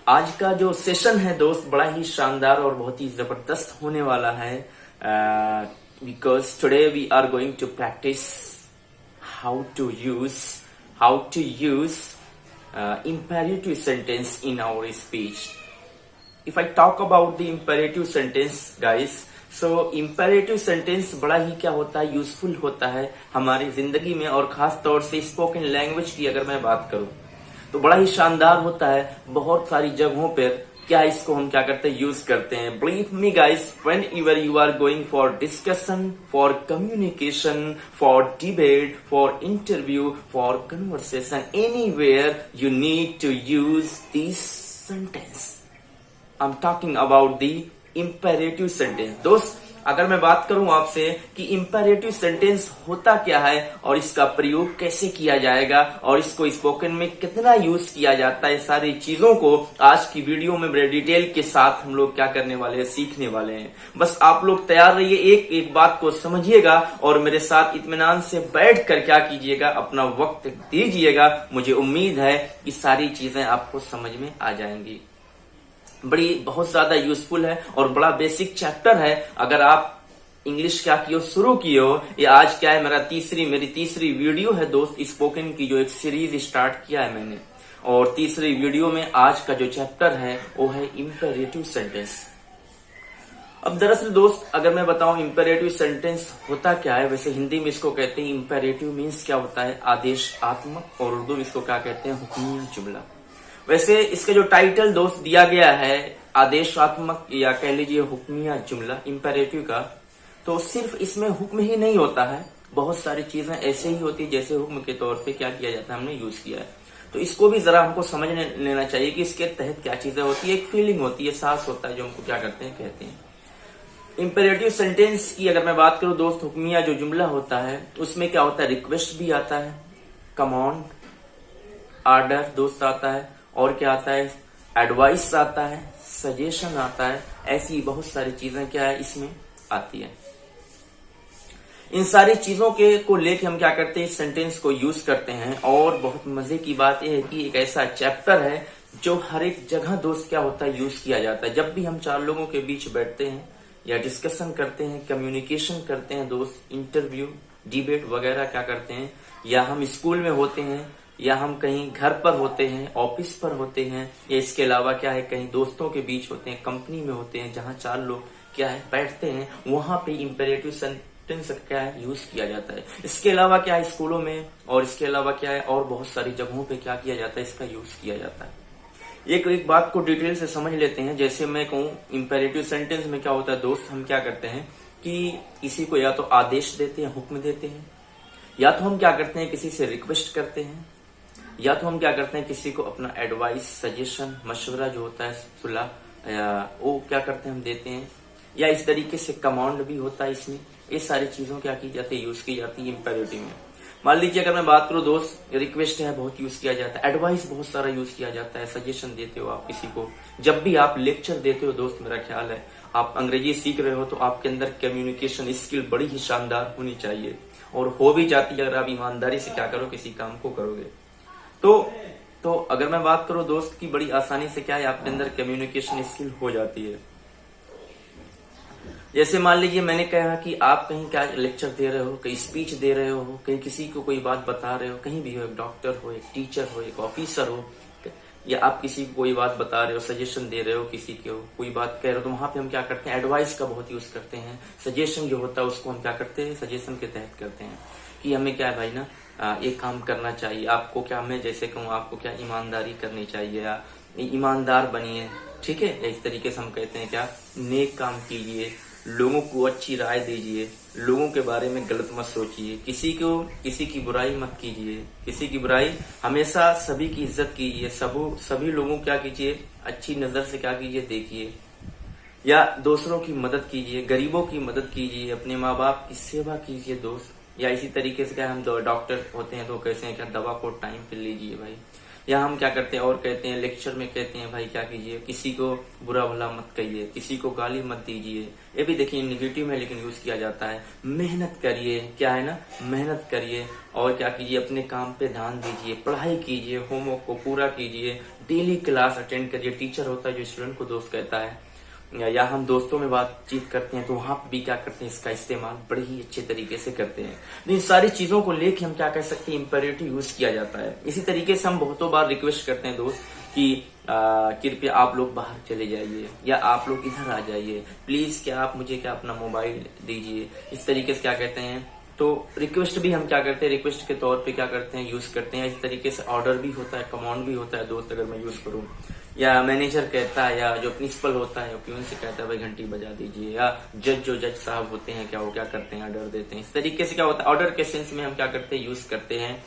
आज का जो सेशन है दोस्त बड़ा ही शानदार और बहुत ही जबरदस्त होने वाला है because today we are going to practice how to use imperative sentence in our speech. If I talk about the imperative sentence guys, so imperative sentence बड़ा ही क्या होता है, यूजफुल होता है हमारी जिंदगी में, और खास तौर से स्पोकन लैंग्वेज की अगर मैं बात करूं तो बड़ा ही शानदार होता है। बहुत सारी जगहों पर क्या इसको हम क्या करते हैं, यूज करते हैं। Believe me guys, whenever you are going for discussion, for communication, for debate, for interview, for conversation, anywhere you need to use this sentence. I am talking about the imperative sentence. दोस्त अगर मैं बात करूं आपसे कि imperative sentence होता क्या है और इसका प्रयोग कैसे किया जाएगा और इसको स्पोकन में कितना यूज किया जाता है, सारी चीजों को आज की वीडियो में बड़े डिटेल के साथ हम लोग क्या करने वाले हैं, सीखने वाले हैं। बस आप लोग तैयार रहिए, एक एक बात को समझिएगा और मेरे साथ इत्मीनान से बैठ कर क्या कीजिएगा, अपना वक्त दीजिएगा। मुझे उम्मीद है कि सारी चीजें आपको समझ में आ जाएंगी। बड़ी बहुत ज्यादा यूजफुल है और बड़ा बेसिक चैप्टर है। अगर आप इंग्लिश क्या किए शुरू किए हो, ये आज क्या है, मेरी तीसरी वीडियो है दोस्त, स्पोकन की जो एक सीरीज स्टार्ट किया है मैंने, और तीसरी वीडियो में आज का जो चैप्टर है वो है इम्पेरेटिव सेंटेंस। अब दरअसल दोस्त अगर मैं बताऊं इम्पेरेटिव सेंटेंस होता क्या है, वैसे हिंदी में इसको कहते हैं इम्पेरेटिव मीन्स क्या होता है, आदेशात्मक, और उर्दू में इसको क्या कहते हैं, हुक्मिया जुमला। वैसे इसका जो टाइटल दोस्त दिया गया है आदेशात्मक या कह लीजिए हुक्मिया जुमला इम्पेरेटिव का, तो सिर्फ इसमें हुक्म ही नहीं होता है, बहुत सारी चीजें ऐसे ही होती है जैसे हुक्म के तौर पे क्या किया जाता है, हमने यूज किया है। तो इसको भी जरा हमको समझ लेना चाहिए कि इसके तहत क्या चीजें होती है। एक फीलिंग होती है, सांस होता है जो हमको क्या करते हैं, कहते हैं। इम्पेरेटिव सेंटेंस की अगर मैं बात करूं दोस्त, हुक्मिया जो जुमला होता है उसमें क्या होता है, रिक्वेस्ट भी आता है, कमांड, आर्डर दोस्त आता है, और क्या आता है, एडवाइस आता है, सजेशन आता है। ऐसी बहुत सारी चीजें क्या है इसमें आती है। इन सारी चीजों के को लेके हम क्या करते हैं, इस सेंटेंस को यूज करते हैं। और बहुत मजे की बात यह है कि एक ऐसा चैप्टर है जो हर एक जगह दोस्त क्या होता है, यूज किया जाता है। जब भी हम चार लोगों के बीच बैठते हैं या डिस्कशन करते हैं, कम्युनिकेशन करते हैं दोस्त, इंटरव्यू, डिबेट वगैरह क्या करते हैं, या हम स्कूल में होते हैं, या हम कहीं घर पर होते हैं, ऑफिस पर होते हैं, या इसके अलावा क्या है कहीं दोस्तों के बीच होते हैं, कंपनी में होते हैं, जहां चार लोग क्या है बैठते हैं, वहां पे इम्पेरेटिव सेंटेंस क्या है यूज किया जाता है। इसके अलावा क्या है स्कूलों में, और इसके अलावा क्या है और बहुत सारी जगहों पे क्या किया जाता है, इसका यूज किया जाता है। एक बात को डिटेल से समझ लेते हैं। जैसे मैं कहूं इम्पेरेटिव सेंटेंस में क्या होता है दोस्त, हम क्या करते हैं कि किसी को या तो आदेश देते हैं, हुक्म देते हैं, या तो हम क्या करते हैं किसी से रिक्वेस्ट करते हैं, या तो हम क्या करते हैं किसी को अपना एडवाइस, सजेशन, मशवरा जो होता है, सुलह, वो क्या करते हैं हम देते हैं, या इस तरीके से कमांड भी होता है इसमें। ये सारी चीजों क्या की जाती है, यूज की जाती है इम्पेरेटिव में। मान लीजिए अगर मैं बात करूं दोस्त, रिक्वेस्ट है बहुत यूज किया जाता है, एडवाइस बहुत सारा यूज किया जाता है, सजेशन देते हो आप किसी को। जब भी आप लेक्चर देते हो दोस्त, मेरा ख्याल है आप अंग्रेजी सीख रहे हो तो आपके अंदर कम्युनिकेशन स्किल बड़ी ही शानदार होनी चाहिए, और हो भी जाती है अगर आप ईमानदारी से क्या करो, किसी काम को करोगे तो अगर मैं बात करूं दोस्त की बड़ी आसानी से क्या है आपके अंदर कम्युनिकेशन स्किल हो जाती है। जैसे मान लीजिए मैंने कहा कि आप कहीं क्या लेक्चर दे रहे हो, कहीं स्पीच दे रहे हो, कहीं किसी को कोई बात बता रहे हो, कहीं भी हो, एक डॉक्टर हो, एक टीचर हो, एक ऑफिसर हो, या आप किसी को कोई बात बता रहे हो, सजेशन दे रहे हो, किसी को कोई बात कह रहे हो, तो वहां पे हम क्या करते हैं, एडवाइस का बहुत यूज करते हैं। सजेशन जो होता है उसको हम क्या करते हैं, सजेशन के तहत करते हैं कि हमें क्या है भाई ना, ये काम करना चाहिए आपको, क्या मैं जैसे कहूँ आपको क्या ईमानदारी करनी चाहिए, या ईमानदार बनिए, ठीक है। इस तरीके से हम कहते हैं क्या, नेक काम कीजिए, लोगों को अच्छी राय दीजिए, लोगों के बारे में गलत मत सोचिए, किसी की बुराई मत कीजिए, किसी की बुराई, हमेशा सभी की इज्जत कीजिए, सभी लोगों क्या कीजिए, अच्छी नजर से क्या कीजिए, देखिए, या दूसरों की मदद कीजिए, गरीबों की मदद कीजिए, अपने माँ बाप की सेवा कीजिए दोस्त। या इसी तरीके से क्या हम डॉक्टर होते हैं तो कैसे हैं क्या, दवा को टाइम पे लीजिए भाई। या हम क्या करते हैं और कहते हैं लेक्चर में कहते हैं भाई क्या कीजिए, किसी को बुरा भला मत कहिए, किसी को गाली मत दीजिए। ये भी देखिए निगेटिव में लेकिन यूज किया जाता है। मेहनत करिए, क्या है ना, मेहनत करिए और क्या कीजिए, अपने काम पे ध्यान दीजिए, पढ़ाई कीजिए, होमवर्क को पूरा कीजिए, डेली क्लास अटेंड करिए। टीचर होता है जो स्टूडेंट को दोस्त कहता है, या हम दोस्तों में बातचीत करते हैं तो वहां भी क्या करते हैं, इसका इस्तेमाल बड़े ही अच्छे तरीके से करते हैं। तो इन सारी चीजों को लेके हम क्या कह सकते हैं, इंपेरेटिव यूज किया जाता है। इसी तरीके से हम बहुतों बार रिक्वेस्ट करते हैं दोस्त कि कृपया आप लोग बाहर चले जाइए, या आप लोग इधर आ जाइए प्लीज, क्या आप मुझे क्या अपना मोबाइल दीजिए। इस तरीके से क्या कहते हैं, तो रिक्वेस्ट भी हम क्या करते हैं, रिक्वेस्ट के तौर पे क्या करते हैं, यूज करते हैं। इस तरीके से ऑर्डर भी होता है, कमांड भी होता है दोस्त, अगर मैं यूज करूं, या मैनेजर कहता है, या जो प्रिंसिपल होता है प्यून से कहता है भाई घंटी बजा दीजिए, या जज साहब होते हैं क्या वो क्या करते हैं, ऑर्डर देते हैं। इस तरीके से क्या होता है, ऑर्डर के सेंस में हम क्या करते हैं, यूज करते हैं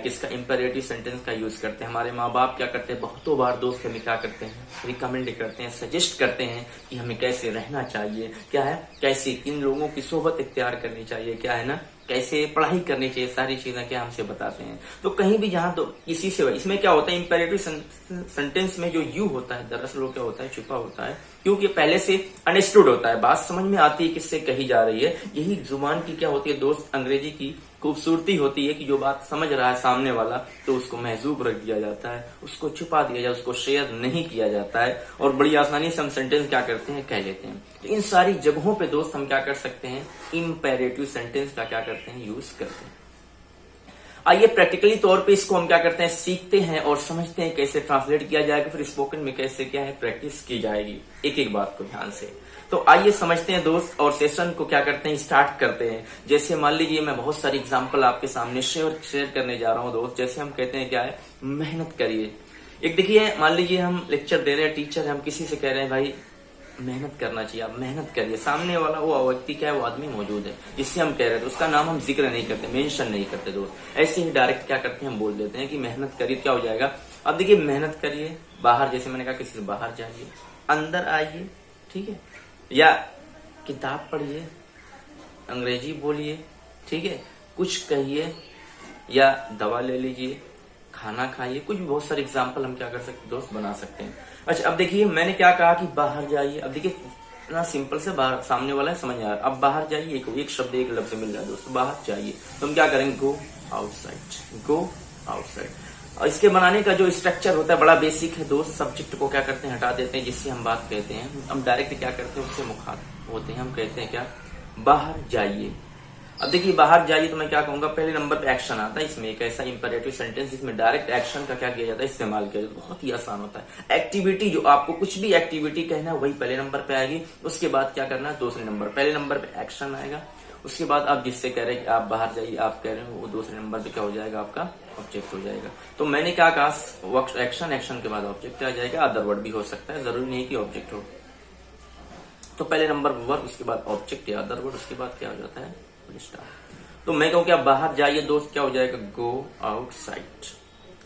किसका, इंपेरेटिव सेंटेंस का यूज करते हैं। हमारे माँ बाप क्या करते हैं, बहुतों बार दोस्त हमें क्या करते हैं, रिकमेंड करते हैं, सजेस्ट करते हैं कि हमें कैसे रहना चाहिए, क्या है, कैसे किन लोगों की सोहबत इख्तियार करनी चाहिए, क्या है ना, कैसे पढ़ाई करनी चाहिए, सारी चीजें क्या हमसे बताते हैं। तो कहीं भी जहां तो किसी से, इसमें क्या होता है, इंपेरेटिव सेंटेंस में जो यू होता है दरअसल वो क्या होता है, छुपा होता है, क्योंकि पहले से अंडरस्टूड होता है, बात समझ में आती है किससे कही जा रही है। यही जुबान की क्या होती है दोस्त, अंग्रेजी की खूबसूरती होती है कि जो बात समझ रहा है सामने वाला तो उसको महजूब रख दिया जाता है, उसको छुपा दिया जाता है, उसको शेयर नहीं किया जाता है, और बड़ी आसानी से हम सेंटेंस क्या करते हैं, कह लेते हैं। तो इन सारी जगहों पे दोस्त हम क्या कर सकते हैं, इंपेरेटिव सेंटेंस का क्या करते हैं, यूज करते हैं। आइए प्रैक्टिकली तौर पे इसको हम क्या करते हैं, सीखते हैं और समझते हैं कैसे ट्रांसलेट किया जाएगा, फिर स्पोकन में कैसे क्या है प्रैक्टिस की जाएगी, एक एक बात को ध्यान से। तो आइए समझते हैं दोस्त, और सेशन को क्या करते हैं, स्टार्ट करते हैं। जैसे मान लीजिए मैं बहुत सारी एग्जांपल आपके सामने शेयर करने जा रहा हूं दोस्त। जैसे हम कहते हैं क्या है, मेहनत करिए। एक देखिए मान लीजिए हम लेक्चर दे रहे हैं, टीचर हम किसी से कह रहे हैं भाई मेहनत करना चाहिए, आप मेहनत करिए। सामने वाला वो व्यक्ति क्या है, वो आदमी मौजूद है जिससे हम कह रहे थे, उसका नाम हम जिक्र नहीं करते, मेंशन नहीं करते दोस्त। ऐसे ही डायरेक्ट क्या करते हैं, हम बोल देते हैं कि मेहनत करिए। क्या हो जाएगा, अब देखिए मेहनत करिए, बाहर, जैसे मैंने कहा किसी से बाहर जाइए, अंदर आइए, ठीक है, या किताब पढ़िए, अंग्रेजी बोलिए, ठीक है, कुछ कहिए, या दवा ले लीजिए, खाना खाइए, कुछ भी बहुत सारे एग्जाम्पल हम क्या कर सकते हैं दोस्त, बना सकते हैं। अच्छा अब देखिए मैंने क्या कहा कि बाहर जाइए। अब देखिए इतना सिंपल से बाहर, सामने वाला है समझ आ रहा है। अब बाहर जाइए, एक शब्द एक लफ्ज मिल रहा है दोस्तों, बाहर जाइए, तो हम क्या करेंगे, गो आउटसाइड, गो आउटसाइड। और इसके बनाने का जो स्ट्रक्चर होता है बड़ा बेसिक है दोस्त। सब्जेक्ट को क्या करते हैं, हटा देते हैं, जिससे हम बात कहते हैं, हम डायरेक्ट क्या करते हैं, उससे मुखातिब होते हैं, हम कहते हैं क्या, बाहर जाइए। अब देखिए बाहर जाइए तो मैं क्या कहूंगा, पहले नंबर पे एक्शन आता है। इसमें एक ऐसा इंपेरेटिव सेंटेंस जिसमें डायरेक्ट एक्शन का क्या किया जाता है, इस्तेमाल किया जाता है। बहुत ही आसान होता है। एक्टिविटी, जो आपको कुछ भी एक्टिविटी कहना है वही पहले नंबर पे आएगी, उसके बाद क्या करना है, दूसरे नंबर, पहले नंबर पे एक्शन आएगा, उसके बाद आप जिससे कह रहे हैं कि आप बाहर जाइए, आप कह रहे हो, वो दूसरे नंबर पे क्या हो जाएगा, आपका ऑब्जेक्ट हो जाएगा। तो मैंने क्या कहा, एक्शन, एक्शन के बाद ऑब्जेक्ट आ जाएगा। अदर वर्ड भी हो सकता है, जरूरी नहीं कि ऑब्जेक्ट हो। तो पहले नंबर वर्ड, उसके बाद ऑब्जेक्ट या अदर वर्ड, उसके बाद क्या हो जाता है, स्टार। तो मैं कहूँ क्या, बाहर जाइए दोस्त, क्या हो जाएगा, गो आउटसाइड।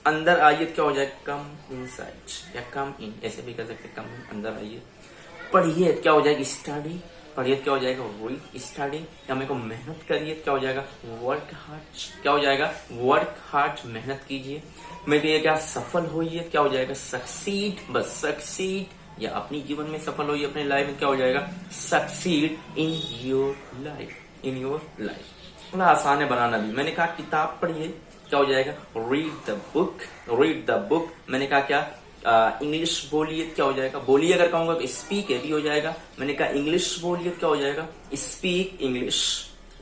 अंदर आइए, क्या हो जाएगा, कम इनसाइड या कम इन, ऐसे भी कर सकते हैं, कम इन, अंदर आइए। पढ़िए, क्या हो जाएगा, स्टडी। पढ़िए, क्या हो जाएगा, रीड, स्टडी। या मेरे को मेहनत करिए, क्या हो जाएगा, वर्क हार्ड। क्या हो जाएगा, वर्क हार्ड, मेहनत कीजिए। मैं कहिए क्या, सफल होइए, क्या हो जाएगा, सक्सीड, बस सक्सीड। या अपनी जीवन में सफल होइए, अपने लाइफ में क्या हो जाएगा, succeed in your life, in your life. बड़ा आसान है बनाना भी। मैंने कहा किताब पढ़िए, क्या हो जाएगा, read the book, read the book. मैंने कहा क्या, इंग्लिश बोलिए, क्या हो जाएगा, बोलिए अगर कहूंगा तो स्पीक, ये भी हो जाएगा। मैंने कहा इंग्लिश बोलिए, क्या हो जाएगा, स्पीक इंग्लिश,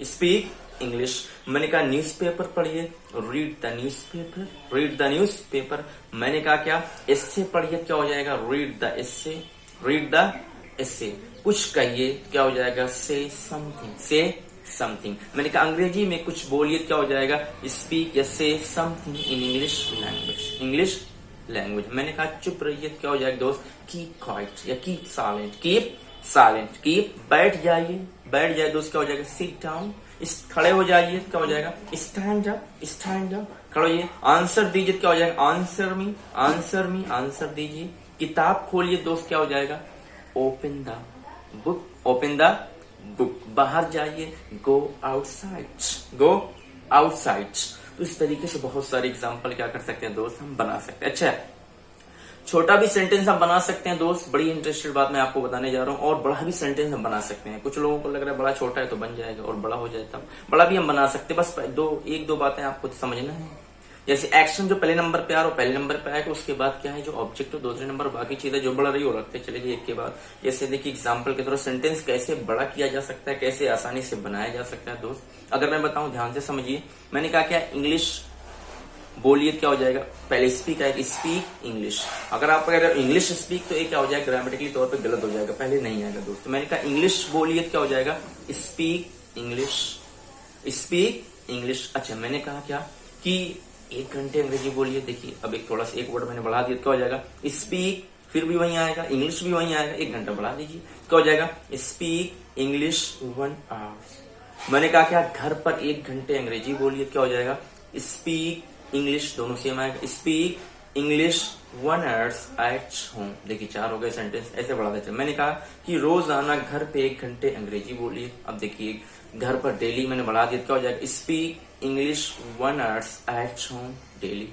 स्पीक इंग्लिश। मैंने कहा न्यूज़पेपर पढ़िए, read the newspaper, read the newspaper. मैंने कहा क्या, एस्से पढ़िए, क्या हो जाएगा, read the essay, read the essay. कुछ कहिए, क्या हो जाएगा, से समथिंग, से समथिंग। मैंने कहा अंग्रेजी में कुछ बोलिए, क्या हो जाएगा, स्पीक या से something in English language, English language. मैंने कहा चुप रहिए, क्या हो जाएगा दोस्त, कीप क्वाइट या keep silent, keep silent, keep. बैठ जाइए, बैठ जाए दोस्त, क्या हो जाएगा, सिट डाउन। खड़े हो जाइए, क्या हो जाएगा, स्टैंड अप, स्टैंड अप, खड़े होइए। आंसर दीजिए, क्या हो जाएगा, answer me, answer me, answer दीजिए। किताब खोलिए दोस्त, क्या हो जाएगा, open the book, open the book. बाहर जाइए, गो आउटसाइड, गो आउटसाइड। तो इस तरीके से बहुत सारे एग्जाम्पल क्या कर सकते हैं दोस्त, हम बना सकते हैं। अच्छा, छोटा भी सेंटेंस हम बना सकते हैं दोस्त, बड़ी इंटरेस्टेड बात मैं आपको बताने जा रहा हूँ। और बड़ा भी सेंटेंस हम बना सकते हैं। कुछ लोगों को लग रहा है बड़ा छोटा है तो बन जाएगा, और बड़ा हो जाए तब बड़ा भी हम बना सकते हैं। बस एक दो बातें आपको समझना है। जैसे एक्शन जो पहले नंबर पे आ रहा हो पहले नंबर पे आएगा, उसके बाद क्या है जो ऑब्जेक्ट हो दूसरे नंबर, बाकी चीजें जो बड़ा रही हो रखते चलेगी एक के बाद। जैसे देखिए एग्जाम्पल के तरह सेंटेंस कैसे बड़ा किया जा सकता है, कैसे आसानी से बनाया जा सकता है दोस्त। अगर मैं बताऊं ध्यान से समझिए, मैंने कहा क्या इंग्लिश बोलिए क्या हो जाएगा, पहले स्पीक आएगा, स्पीक इंग्लिश। अगर आप अगर इंग्लिश स्पीक तो ये क्या हो जाएगा, ग्रामेटिकली तौर पे गलत हो जाएगा, पहले नहीं आएगा दोस्त। तो मैंने कहा इंग्लिश बोलिए क्या हो जाएगा, स्पीक इंग्लिश, स्पीक इंग्लिश। अच्छा, मैंने कहा क्या कि 1 घंटे अंग्रेजी बोलिए, देखिए अब एक थोड़ा सा एक वर्ड मैंने बढ़ा दिया, क्या हो जाएगा, स्पीक, फिर भी वहीं आएगा, इंग्लिश भी वहीं आएगा, 1 घंटा बढ़ा दीजिए, क्या हो जाएगा, स्पीक इंग्लिश 1 आवर। मैंने कहा क्या घर पर 1 घंटे अंग्रेजी बोलिए, क्या हो जाएगा, स्पीक इंग्लिश, दोनों सेम आएगा, speak English 1 hour at home. देखिए 4 हो गए सेंटेंस, ऐसे बढ़ा देते। मैंने कहा कि रोजाना घर पे 1 घंटे अंग्रेजी बोलिए, अब देखिए घर पर डेली मैंने बढ़ा दिया, क्या हो जाएगा, speak English 1 hour at home daily.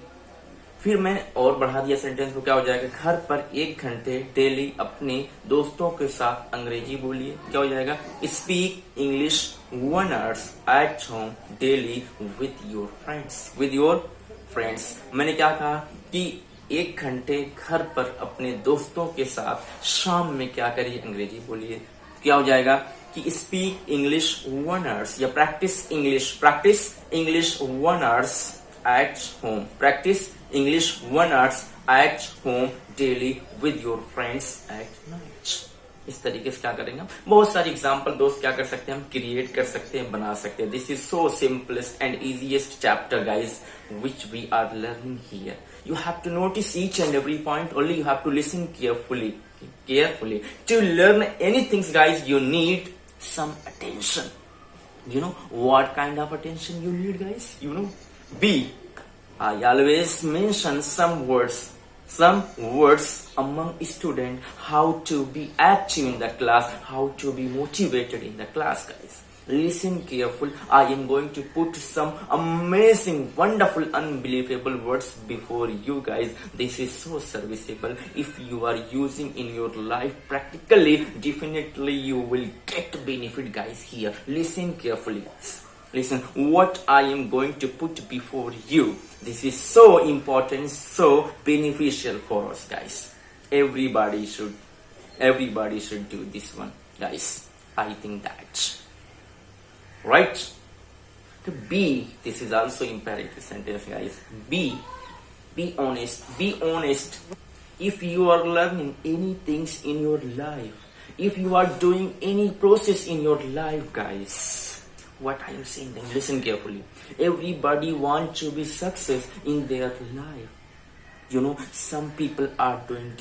फिर मैंने और बढ़ा दिया सेंटेंस को, क्या हो जाएगा, घर पर 1 घंटे डेली अपने दोस्तों के साथ अंग्रेजी बोलिए, क्या हो जाएगा, speak English 1 hour at home daily with your friends, with your friends. मैंने क्या कहा कि 1 घंटे घर पर अपने दोस्तों के साथ शाम में क्या करिए, अंग्रेजी बोलिए, क्या हो जाएगा कि स्पीक इंग्लिश 1 आवर्स, या practice English 1 hours at home, practice English 1 hours eight home daily with your friends at night. इस तरीके से क्या करेंगे हम, बहुत सारी एग्जाम्पल दोस्त क्या कर सकते हैं, हम क्रिएट कर सकते हैं, बना सकते हैं। This is so simplest and easiest chapter guys which we are learning here. You have to notice each and every point, only you have to listen carefully. To learn anything guys, you need some attention. You know what kind of attention you need guys, you know, I always mention some words among students, how to be active in the class, how to be motivated in the class guys. Listen careful. I am going to put some amazing, wonderful, unbelievable words before you guys. This is so serviceable. If you are using in your life practically, definitely you will get benefit guys here. Listen carefully guys. Listen what I am going to put before you. This is so important, so beneficial for us guys. Everybody should do this one guys. I think that. Right? To be, this is also imperative sentence guys. Be honest. Be honest. If you are learning any things in your life, if you are doing any process in your life guys, what I am saying then listen carefully. Everybody wants to be success in their life. You know, some people are doing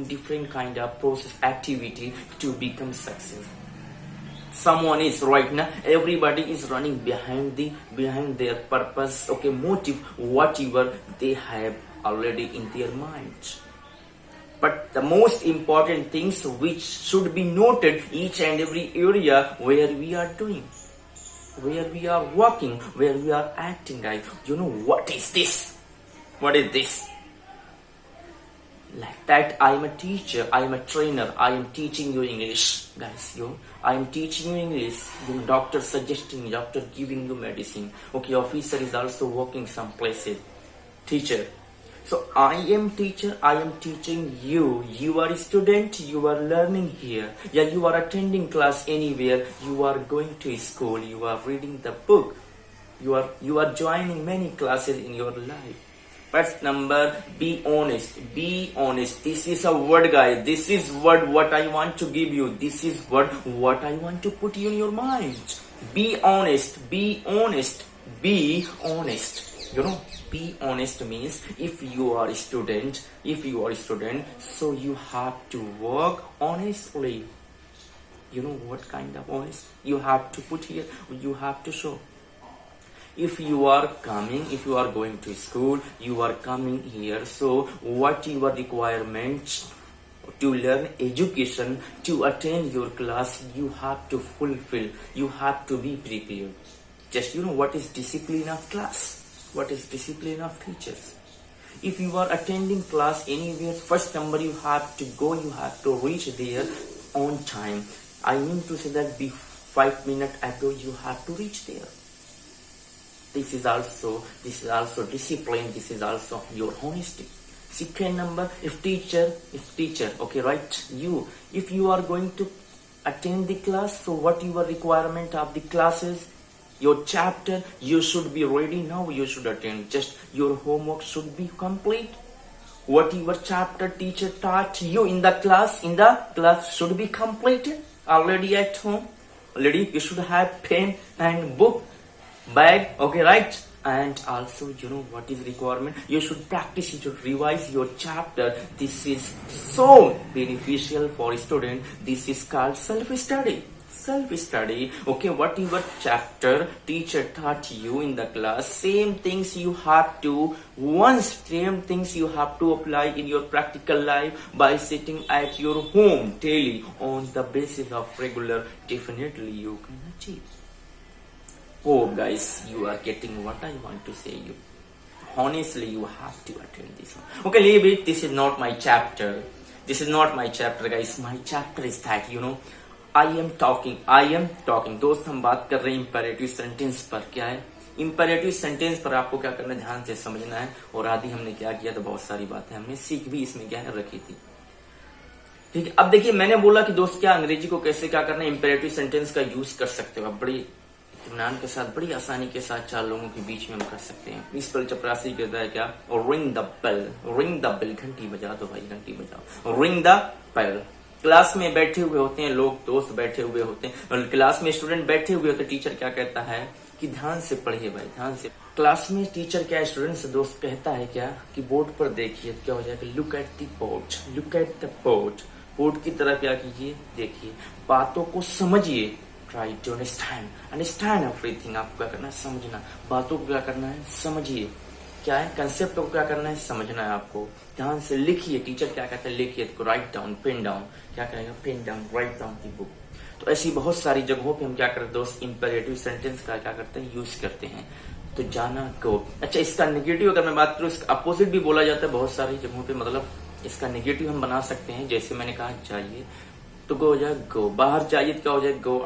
different kind of process activity to become success. Someone is right now, everybody is running behind their purpose, okay, motive, whatever they have already in their minds. But the most important things which should be noted each and every area where we are doing, where we are working, where we are acting guys. You know what is this, like that I am a teacher, I am a trainer, I am teaching you English guys. I am teaching you English. Doctor suggesting, doctor giving you medicine, okay, officer is also working some places, teacher. So I am teacher, I am teaching you. You are a student, you are learning here. Yeah, you are attending class anywhere, you are going to school, you are reading the book, you are joining many classes in your life. First number, be honest. Be honest. This is a word guys, this is word what I want to give you, this is word what I want to put in your mind. Be honest. Be honest. Be honest. You know, be honest means if you are a student, so you have to work honestly. You know what kind of honest you have to put here, you have to show. If you are going to school, you are coming here, so what your requirements to learn education, to attend your class, you have to fulfill, you have to be prepared. Just what is discipline of class? What is discipline of teachers? If you are attending class anywhere, first number you have to go, you have to reach there on time. I mean to say that 5 minutes ago you have to reach there. This is also discipline. This is also your honesty. Second number, if teacher, okay, right? If you are going to attend the class, so what your requirement of the class is? Your chapter, you should be ready now, you should attend. Just your homework should be complete. What your chapter teacher taught you in the class should be completed. Already at home, already you should have pen and book, bag, okay, right? And also, what is requirement? You should practice, you should revise your chapter. This is so beneficial for a student. This is called self-study. Okay, what your chapter teacher taught you in the class, same things you have to apply in your practical life by sitting at your home daily on the basis of regular. Definitely you can achieve. Oh guys, you are getting what I want to say you. Honestly, you have to attend this one. Okay, leave it. This is not my chapter. Guys. My chapter is that, I am talking. दोस्त हम बात कर रहे हैं imperative sentence पर. क्या है imperative sentence पर? आपको क्या करना है, ध्यान से समझना है. और आदि हमने क्या किया, तो बहुत सारी बातें हमने सीख भी इसमें क्या है रखी थी. ठीक है, अब देखिए मैंने बोला कि दोस्त क्या अंग्रेजी को कैसे क्या करना है, इंपेरेटिव सेंटेंस का यूज कर सकते हो. बड़ी इत्मीनान के साथ, बड़ी आसानी के साथ 4 लोगों के बीच में हम कर सकते हैं. प्रिंसिपल चपरासी कहता है क्या, और रिंग द बेल, घंटी बजा दो भाई, घंटी बजाओ. Ring the bell. क्लास में बैठे हुए होते हैं लोग, दोस्त बैठे हुए होते हैं, और क्लास में स्टूडेंट बैठे हुए होते हैं. टीचर क्या कहता है कि ध्यान से पढ़िए भाई, ध्यान से. क्लास में टीचर क्या स्टूडेंट से दोस्त कहता है क्या कि बोर्ड पर देखिए. क्या हो जाएगा, look at the board. Board की तरफ क्या कीजिए, देखिए, बातों को समझिए. Try to understand everything. आपको क्या करना है, समझना. बातों को क्या करना है, समझिए. क्या है, कंसेप्ट को क्या करना है, समझना है आपको. ध्यान से लिखिए. टीचर क्या कहते हैं, लिखिए. तो राइट डाउन, पेन डाउन. क्या करेंगे, pen down, write down the book. तो ऐसी बहुत सारी जगहों पे हम क्या करते हैं दोस्त, इंपेरेटिव सेंटेंस का क्या करते हैं, यूज करते हैं. तो जाना, गो. अच्छा, इसका नेगेटिव अगर मैं बात करूं, इसका अपोजिट भी बोला जाता है बहुत सारी जगहों पे. मतलब इसका नेगेटिव हम बना सकते हैं. जैसे मैंने कहा जाइए, तो गो हो जाएगा गो. बाहर जाइए, क्या हो जाएगा, गो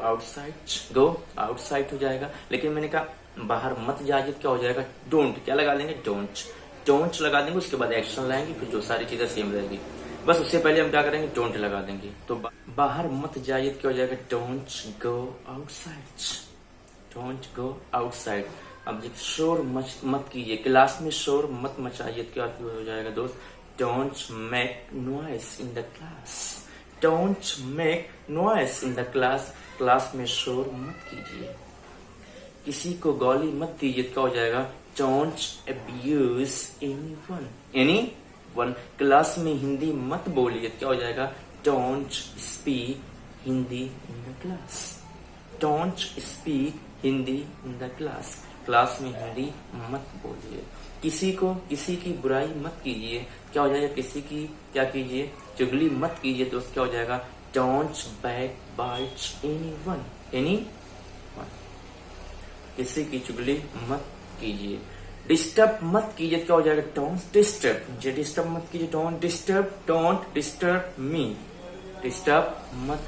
आउटसाइड हो जाएगा. लेकिन मैंने कहा बाहर मत जाइए, क्या हो जाएगा, डोंट. क्या लगा देंगे, डोंट लगा देंगे. उसके बाद एक्शन लाएंगे, फिर जो सारी चीजें सेम रहेगी. बस उससे पहले हम क्या करेंगे, डोंट लगा देंगे. तो बाहर मत जाइए, क्या हो जाएगा, डोंट गो आउटसाइड. अब देखिए, शोर मत कीजिए. क्लास में शोर मत मचाइए. क्या हो जाएगा दोस्त, don't make noise in the class. Class में शोर मत कीजिए. किसी को गाली मत दीजिए. क्या हो जाएगा, डोंट अब्यूज एनीवन. क्लास में हिंदी मत बोलिए. क्या हो जाएगा, don't speak Hindi in the class. Class में हिंदी मत बोलिए. किसी की बुराई मत कीजिए. क्या हो जाएगा, किसी की क्या कीजिए, चुगली मत कीजिए. तो क्या हो जाएगा, डोंट बैकबाइट एनीवन. किसी की चुगली मत कीजिए. डिस्टर्ब मत कीजिए. क्या हो जाएगा, डोंट डिस्टर्ब मत कीजिए. Don't disturb me. डिस्टर्ब मत